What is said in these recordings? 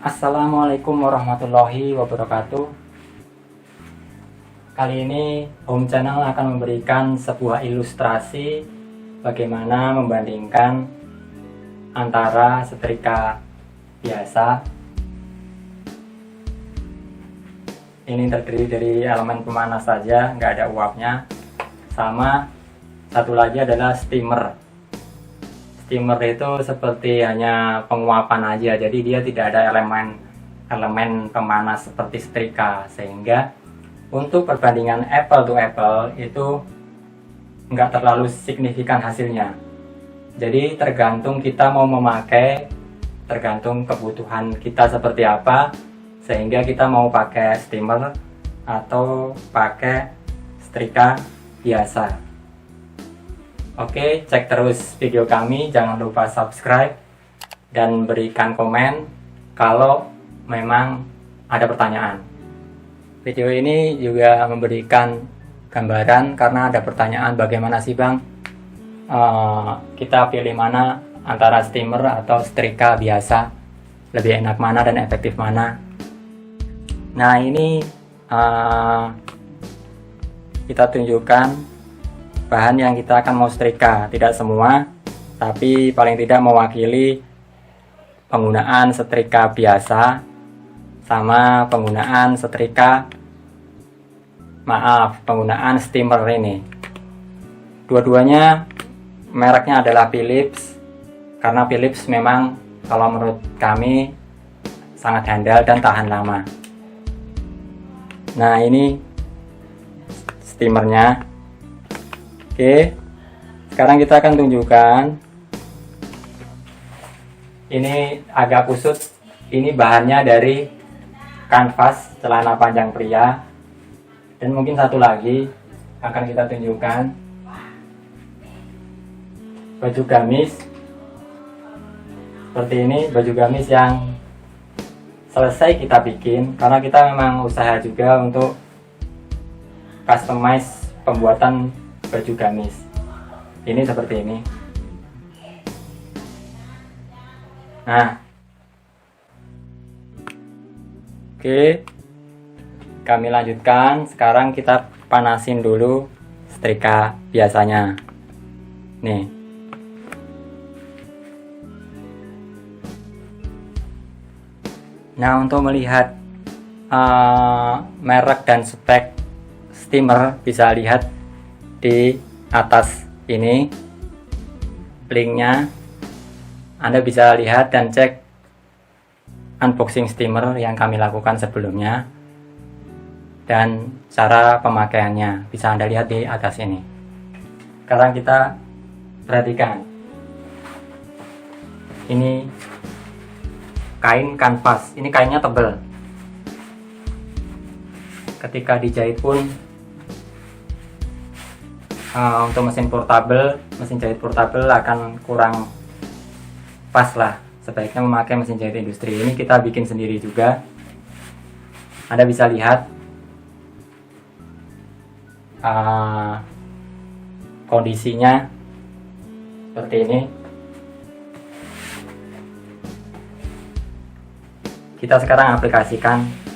Assalamualaikum warahmatullahi wabarakatuh. Kali ini Home Channel akan memberikan sebuah ilustrasi bagaimana membandingkan antara setrika biasa, ini terdiri dari elemen pemanas saja, nggak ada uapnya, sama satu lagi adalah steamer. Steamer itu seperti hanya penguapan aja, jadi dia tidak ada elemen pemanas seperti setrika, sehingga untuk perbandingan apple to apple itu nggak terlalu signifikan hasilnya. Jadi tergantung kita mau memakai, tergantung kebutuhan kita seperti apa, sehingga kita mau pakai steamer atau pakai setrika biasa. Oke, cek terus video kami, jangan lupa subscribe dan berikan komen kalau memang ada pertanyaan. Video ini juga memberikan gambaran karena ada pertanyaan, bagaimana sih Bang kita pilih mana antara steamer atau setrika biasa, lebih enak mana dan efektif mana. Nah, ini kita tunjukkan bahan yang kita akan mau setrika, tidak semua, tapi paling tidak mewakili penggunaan setrika biasa sama penggunaan penggunaan steamer ini. Dua-duanya mereknya adalah Philips, karena Philips memang kalau menurut kami sangat handal dan tahan lama. Nah, ini steamernya. Oke, sekarang kita akan tunjukkan. Ini agak kusut. Ini bahannya dari kanvas celana panjang pria. Dan mungkin satu lagi akan kita tunjukkan, baju gamis. Seperti ini baju gamis yang selesai kita bikin, karena kita memang usaha juga untuk customize pembuatan baju gamis. Ini seperti ini. Nah, oke, kami lanjutkan. Sekarang kita panasin dulu setrika biasanya. Nih, nah, untuk melihat merek dan spek steamer bisa lihat di atas ini linknya. Anda bisa lihat dan cek unboxing steamer yang kami lakukan sebelumnya dan cara pemakaiannya bisa Anda lihat di atas ini. Sekarang kita perhatikan, ini kain kanvas, ini kainnya tebal. Ketika dijahit pun untuk mesin jahit portable akan kurang pas lah. Sebaiknya memakai mesin jahit industri. Ini kita bikin sendiri juga. Anda bisa lihat kondisinya seperti ini. Kita sekarang aplikasikan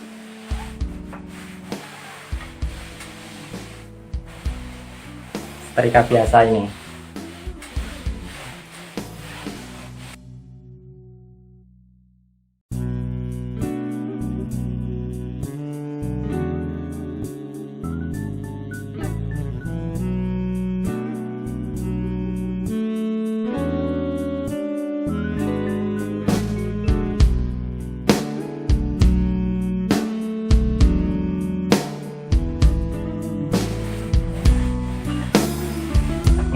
setrika biasa ini.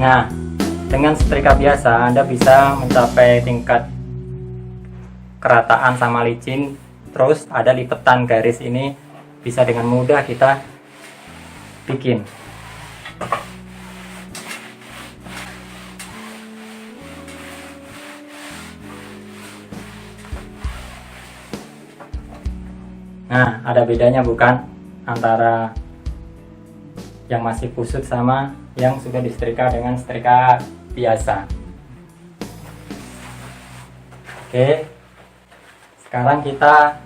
Nah, dengan setrika biasa Anda bisa mencapai tingkat kerataan sama licin. Terus ada lipetan garis, ini bisa dengan mudah kita bikin. Nah, ada bedanya bukan antara yang masih kusut sama yang sudah disetrika dengan setrika biasa. Oke, Sekarang kita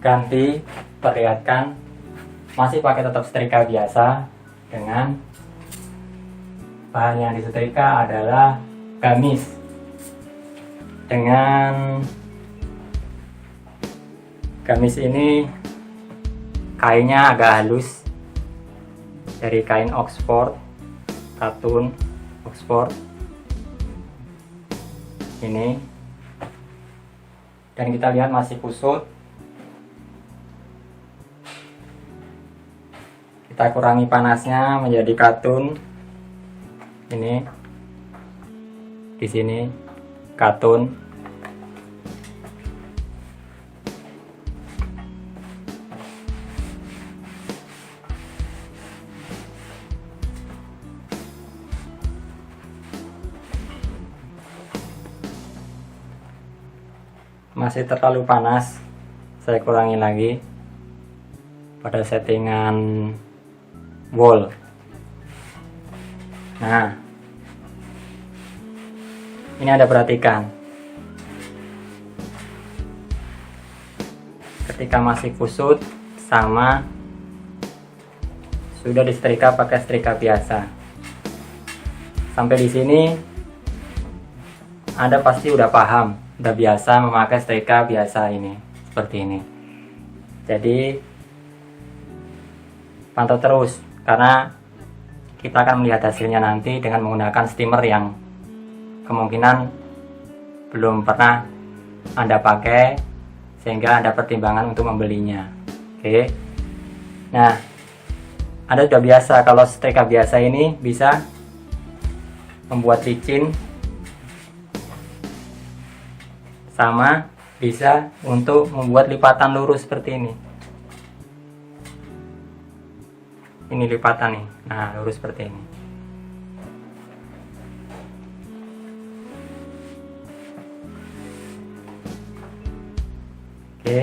ganti, perlihatkan masih pakai tetap setrika biasa dengan bahan yang disetrika adalah gamis dengan gamis ini kainnya agak halus dari kain Oxford, katun Oxford ini, dan kita lihat masih kusut. Kita kurangi panasnya menjadi katun ini, di sini katun. Masih terlalu panas, saya kurangi lagi pada settingan wall. Nah, ini ada, perhatikan, ketika masih kusut sama sudah disetrika pakai setrika biasa. Sampai di sini Anda pasti udah paham, udah biasa memakai setrika biasa ini, seperti ini. Jadi pantau terus, karena kita akan melihat hasilnya nanti dengan menggunakan steamer yang kemungkinan belum pernah Anda pakai, sehingga ada pertimbangan untuk membelinya. Oke. Nah, Anda sudah biasa kalau setrika biasa ini bisa membuat licin, sama bisa untuk membuat lipatan lurus seperti ini. Ini lipatan nih, nah lurus seperti ini. Oke.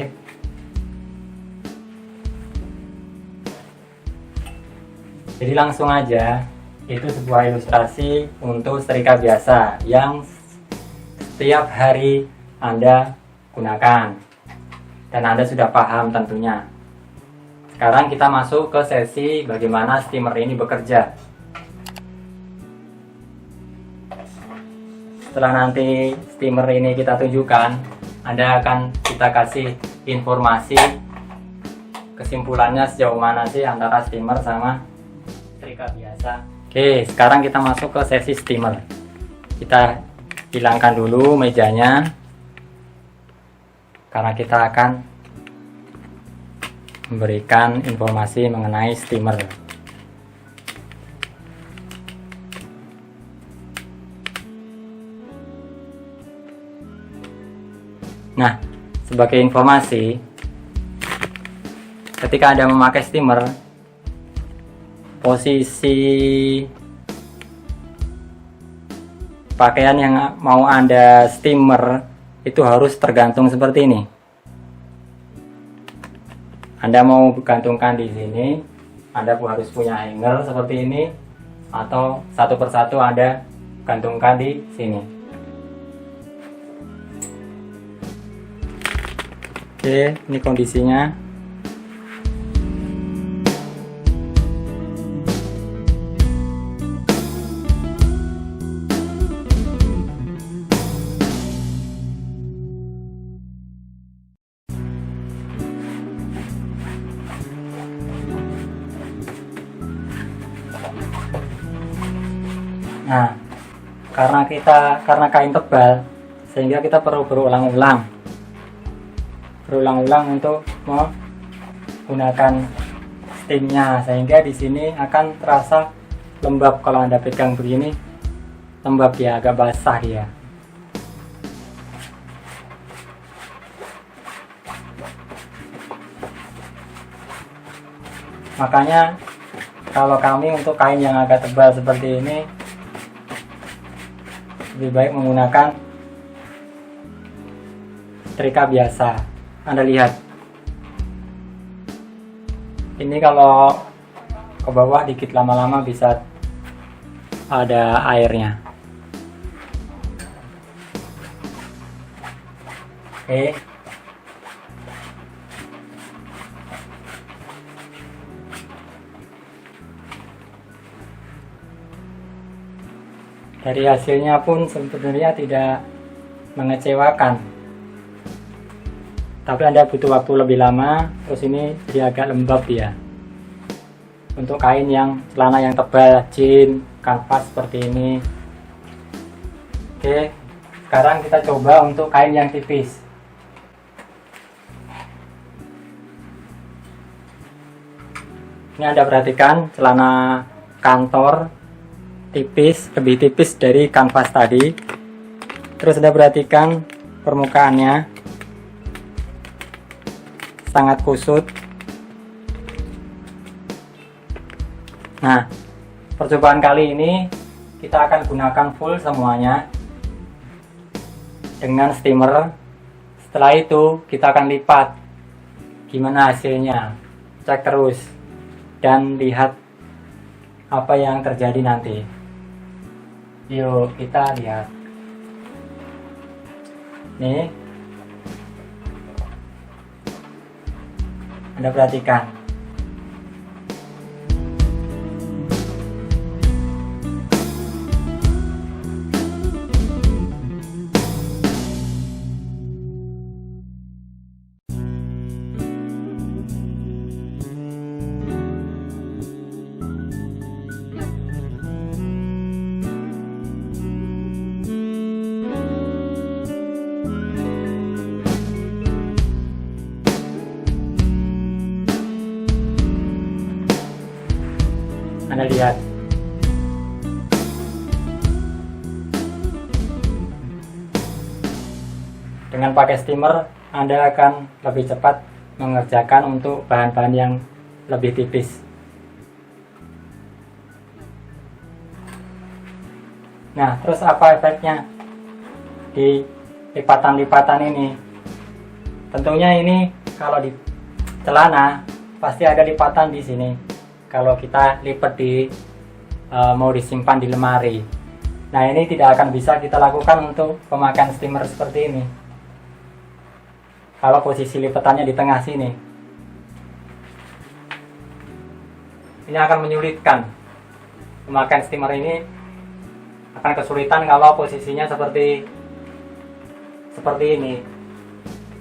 Jadi langsung aja, itu sebuah ilustrasi untuk setrika biasa yang setiap hari Anda gunakan dan Anda sudah paham tentunya. Sekarang kita masuk ke sesi bagaimana steamer ini bekerja. Setelah nanti steamer ini kita tunjukkan, kita kasih informasi kesimpulannya sejauh mana sih antara steamer sama setrika biasa. Oke, sekarang kita masuk ke sesi steamer. Kita hilangkan dulu mejanya, karena kita akan memberikan informasi mengenai steamer. Nah, sebagai informasi, ketika Anda memakai steamer, posisi pakaian yang mau Anda steamer itu harus tergantung seperti ini. Anda mau gantungkan di sini, Anda harus punya hanger seperti ini, atau satu persatu Anda gantungkan di sini. Oke, ini kondisinya. Nah, karena kain tebal, sehingga kita perlu berulang-ulang untuk menggunakan steamnya, sehingga di sini akan terasa lembab. Kalau Anda pegang begini, lembab ya, agak basah ya. Makanya kalau kami untuk kain yang agak tebal seperti ini, lebih baik menggunakan setrika biasa. Anda lihat, ini kalau ke bawah dikit, lama-lama bisa ada airnya. Oke, Dari hasilnya pun sebenarnya tidak mengecewakan, tapi Anda butuh waktu lebih lama. Terus ini jadi agak lembab ya, untuk kain yang celana yang tebal, jean, kanvas seperti ini. Oke, sekarang kita coba untuk kain yang tipis. Ini Anda perhatikan celana kantor tipis, lebih tipis dari kanvas tadi. Terus Anda perhatikan permukaannya sangat kusut. Nah, percobaan kali ini kita akan gunakan full semuanya dengan steamer. Setelah itu kita akan lipat. Gimana hasilnya? Cek terus dan lihat apa yang terjadi nanti. Yuk kita lihat. Nih, Anda perhatikan. Anda lihat. Dengan pakai steamer, Anda akan lebih cepat mengerjakan untuk bahan-bahan yang lebih tipis. Nah, terus apa efeknya di lipatan-lipatan ini? Tentunya ini kalau di celana pasti ada lipatan di sini. Kalau kita lipat di mau disimpan di lemari. Nah, ini tidak akan bisa kita lakukan untuk pemakaian steamer seperti ini. Kalau posisi lipatannya di tengah sini, ini akan menyulitkan. Pemakaian steamer ini akan kesulitan kalau posisinya seperti ini,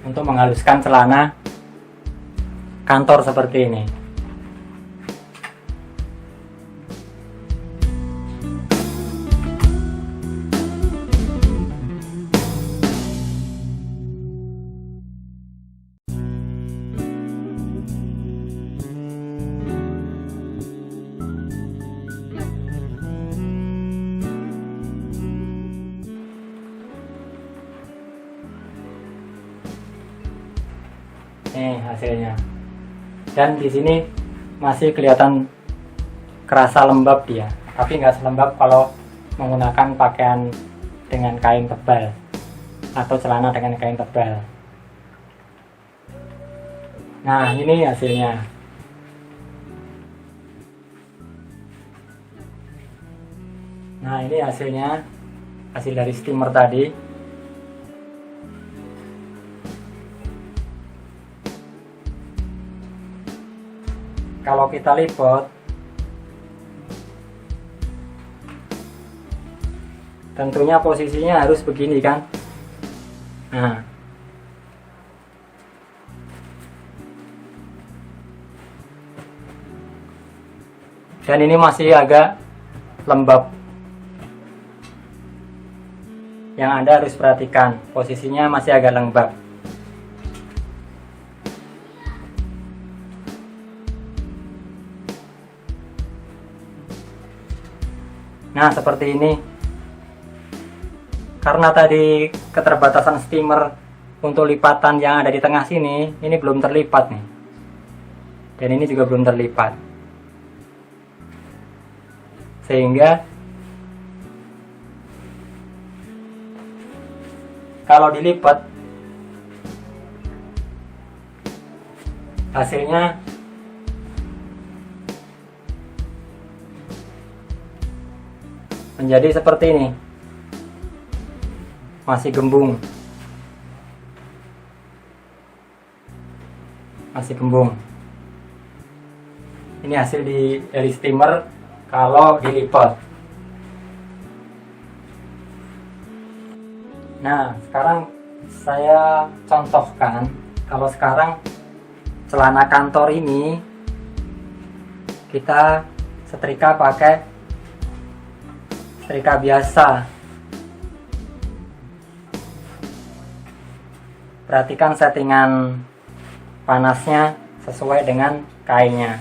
untuk menghaluskan celana kantor seperti ini. Nih hasilnya. Dan di sini masih kelihatan kerasa lembab dia, tapi nggak selembab kalau menggunakan pakaian dengan kain tebal atau celana dengan kain tebal. Nah, ini hasilnya. Nah, ini hasilnya, hasil dari steamer tadi. Kalau kita lipat, tentunya posisinya harus begini kan. Nah, dan ini masih agak lembab. Yang Anda harus perhatikan, posisinya masih agak lembab. Nah, seperti ini. Karena tadi keterbatasan steamer untuk lipatan yang ada di tengah sini, ini belum terlipat nih. Dan ini juga belum terlipat. Sehingga kalau dilipat, hasilnya menjadi seperti ini, masih gembung, ini hasil dari steamer kalau dilipat. Nah, sekarang saya contohkan kalau sekarang celana kantor ini kita setrika pakai setrika biasa. Perhatikan settingan panasnya sesuai dengan kainnya.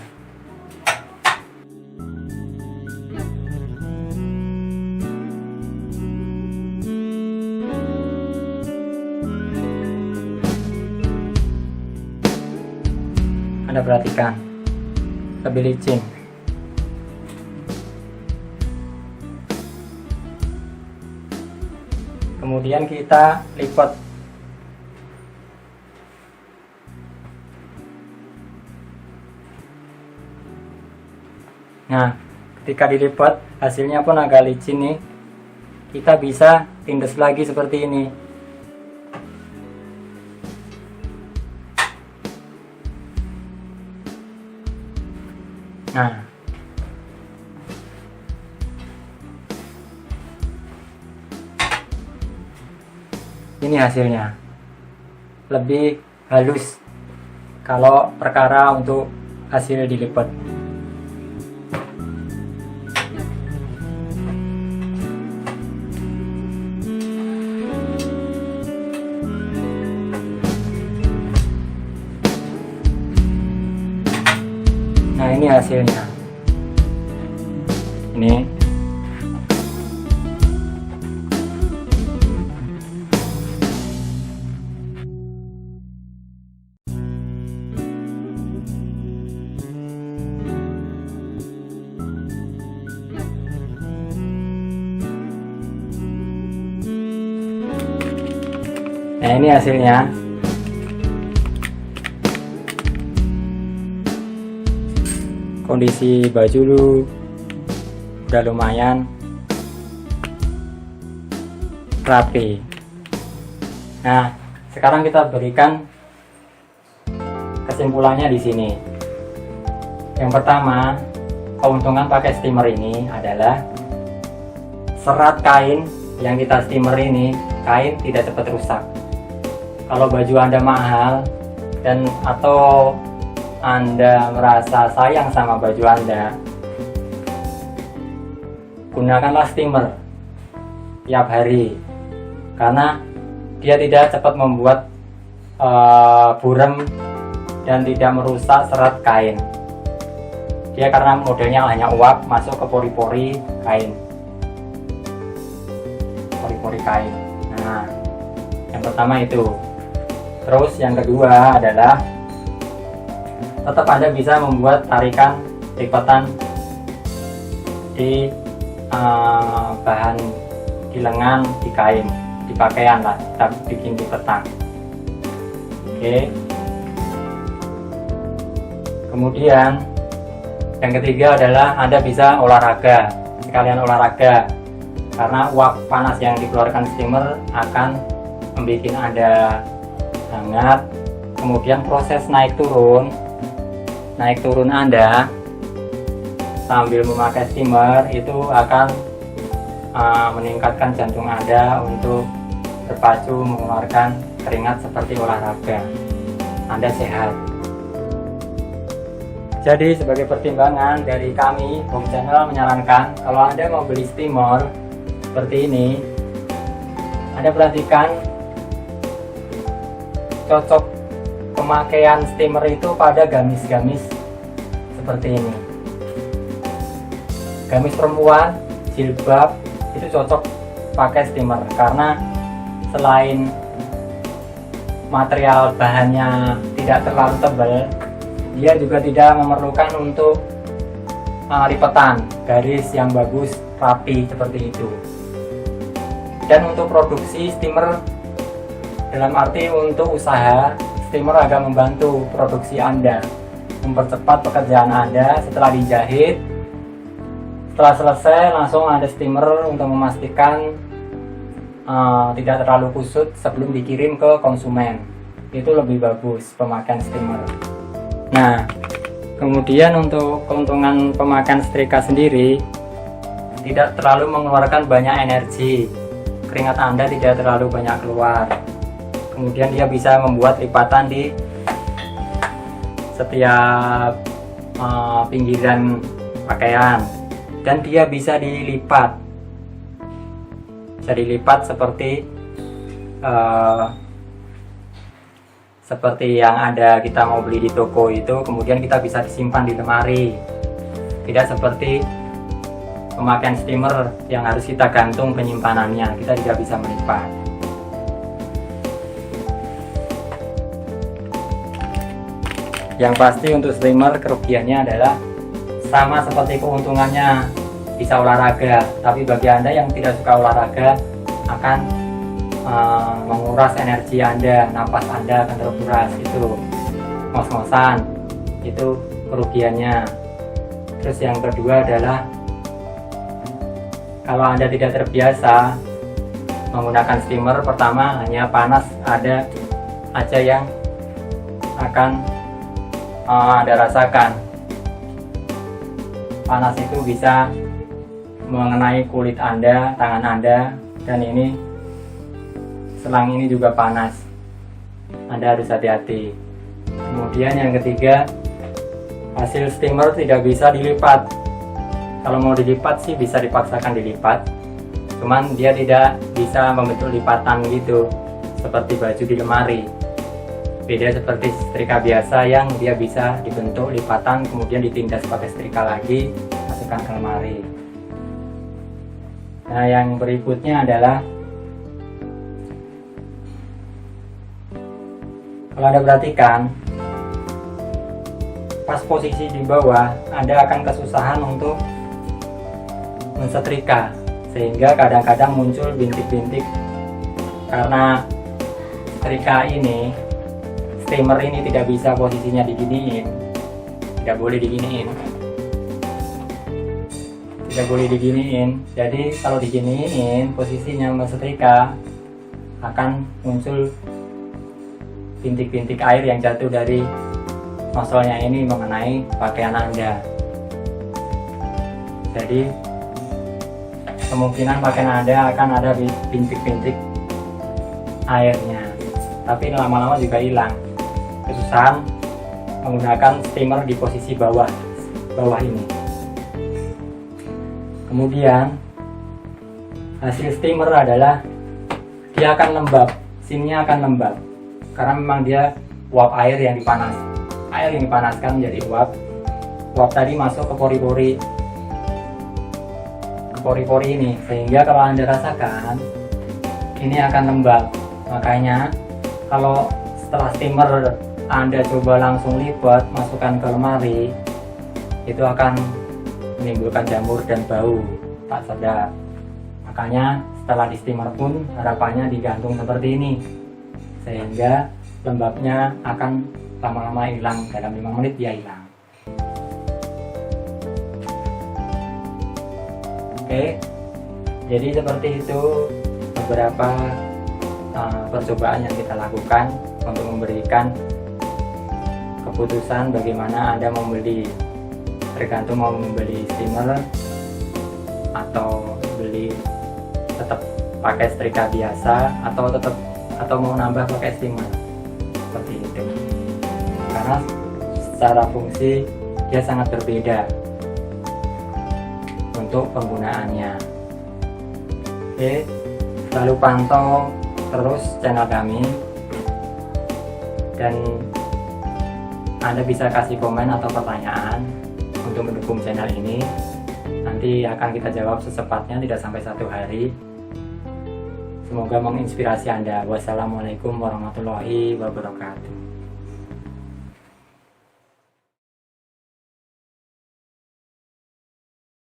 Anda perhatikan, lebih licin. Kemudian kita lipat. Nah, ketika dilipat hasilnya pun agak licin nih. Kita bisa tindas lagi seperti ini. Nah, ini hasilnya. Lebih halus kalau perkara untuk hasil dilipat. Nah, ini hasilnya. Ini. Nah, ini hasilnya. Kondisi baju lu udah lumayan rapi. Nah, sekarang kita berikan kesimpulannya di sini. Yang pertama, keuntungan pakai steamer ini adalah serat kain yang kita steamer ini, kain tidak cepat rusak. Kalau baju Anda mahal dan atau Anda merasa sayang sama baju Anda, gunakanlah steamer tiap hari, karena dia tidak cepat membuat buram dan tidak merusak serat kain. Dia karena modelnya hanya uap masuk ke pori-pori kain. Pori-pori kain. Nah, yang pertama itu. Terus yang kedua adalah tetap Anda bisa membuat tarikan lipatan di bahan di lengan, di kain, di pakaian lah, kita bikin di petang. Oke. Kemudian yang ketiga adalah Anda bisa olahraga, sekalian olahraga, karena uap panas yang dikeluarkan steamer akan membuat Anda hangat. Kemudian proses naik turun Anda sambil memakai steamer itu akan meningkatkan jantung Anda untuk berpacu mengeluarkan keringat seperti olahraga. Anda sehat. Jadi sebagai pertimbangan dari kami, Bob Channel menyarankan kalau Anda mau beli steamer seperti ini, Anda perhatikan cocok pemakaian steamer itu pada gamis-gamis seperti ini. Gamis perempuan, jilbab itu cocok pakai steamer karena selain material bahannya tidak terlalu tebal, dia juga tidak memerlukan untuk lipatan garis yang bagus, rapi seperti itu. Dan untuk produksi steamer, dalam arti untuk usaha, steamer akan membantu produksi Anda, mempercepat pekerjaan Anda. Setelah dijahit, setelah selesai langsung ada steamer untuk memastikan tidak terlalu kusut sebelum dikirim ke konsumen. Itu lebih bagus pemakaian steamer. Nah, kemudian untuk keuntungan pemakaian setrika sendiri, tidak terlalu mengeluarkan banyak energi. keringat Anda tidak terlalu banyak keluar. Kemudian dia bisa membuat lipatan di setiap pinggiran pakaian, dan dia bisa dilipat seperti yang ada kita mau beli di toko itu. Kemudian kita bisa disimpan di lemari, tidak seperti pemakaian steamer yang harus kita gantung penyimpanannya. Kita tidak bisa melipat. Yang pasti untuk steamer kerugiannya adalah sama seperti keuntungannya, bisa olahraga. Tapi bagi Anda yang tidak suka olahraga, akan menguras energi Anda, napas Anda akan terkuras, itu ngos-ngosan, itu kerugiannya. Terus yang kedua adalah kalau Anda tidak terbiasa menggunakan steamer, pertama hanya panas ada aja yang akan Anda rasakan. Panas itu bisa mengenai kulit Anda, tangan Anda, dan ini selang ini juga panas. Anda harus hati-hati. Kemudian yang ketiga, hasil steamer tidak bisa dilipat. Kalau mau dilipat sih bisa dipaksakan dilipat, cuman dia tidak bisa membentuk lipatan gitu seperti baju di lemari. Beda seperti setrika biasa yang dia bisa dibentuk lipatan, kemudian ditindas pakai setrika lagi, masukkan ke lemari. Nah, yang berikutnya adalah kalau Anda perhatikan, pas posisi di bawah, Anda akan kesusahan untuk mensetrika, sehingga kadang-kadang muncul bintik-bintik karena setrika ini, steamer ini tidak bisa posisinya diginiin, tidak boleh diginiin. Jadi kalau diginiin posisinya mensetrika, akan muncul bintik-bintik air yang jatuh dari nozzle-nya ini mengenai pakaian Anda. Jadi kemungkinan pakaian Anda akan ada bintik-bintik airnya, tapi lama-lama juga hilang. Kesusahan menggunakan steamer di posisi bawah ini. Kemudian hasil steamer adalah dia akan lembab, sininya akan lembab karena memang dia uap air yang dipanaskan menjadi uap tadi masuk ke pori-pori ini, sehingga kalau Anda rasakan ini akan lembab. Makanya kalau setelah steamer Anda coba langsung lipat, masukkan ke lemari, itu akan menimbulkan jamur dan bau tak sedap. Makanya setelah di steamer pun harapannya digantung seperti ini, sehingga lembabnya akan lama-lama hilang, dalam 5 menit dia hilang. Oke, jadi seperti itu beberapa percobaan yang kita lakukan untuk memberikan keputusan bagaimana Anda membeli, tergantung mau membeli steamer atau beli tetap pakai setrika biasa atau mau nambah pakai steamer, seperti itu. Karena secara fungsi dia sangat berbeda untuk penggunaannya. Oke, selalu pantau terus channel kami, dan Anda bisa kasih komen atau pertanyaan untuk mendukung channel ini. Nanti akan kita jawab secepatnya, tidak sampai 1 hari. Semoga menginspirasi Anda. Wassalamualaikum warahmatullahi wabarakatuh.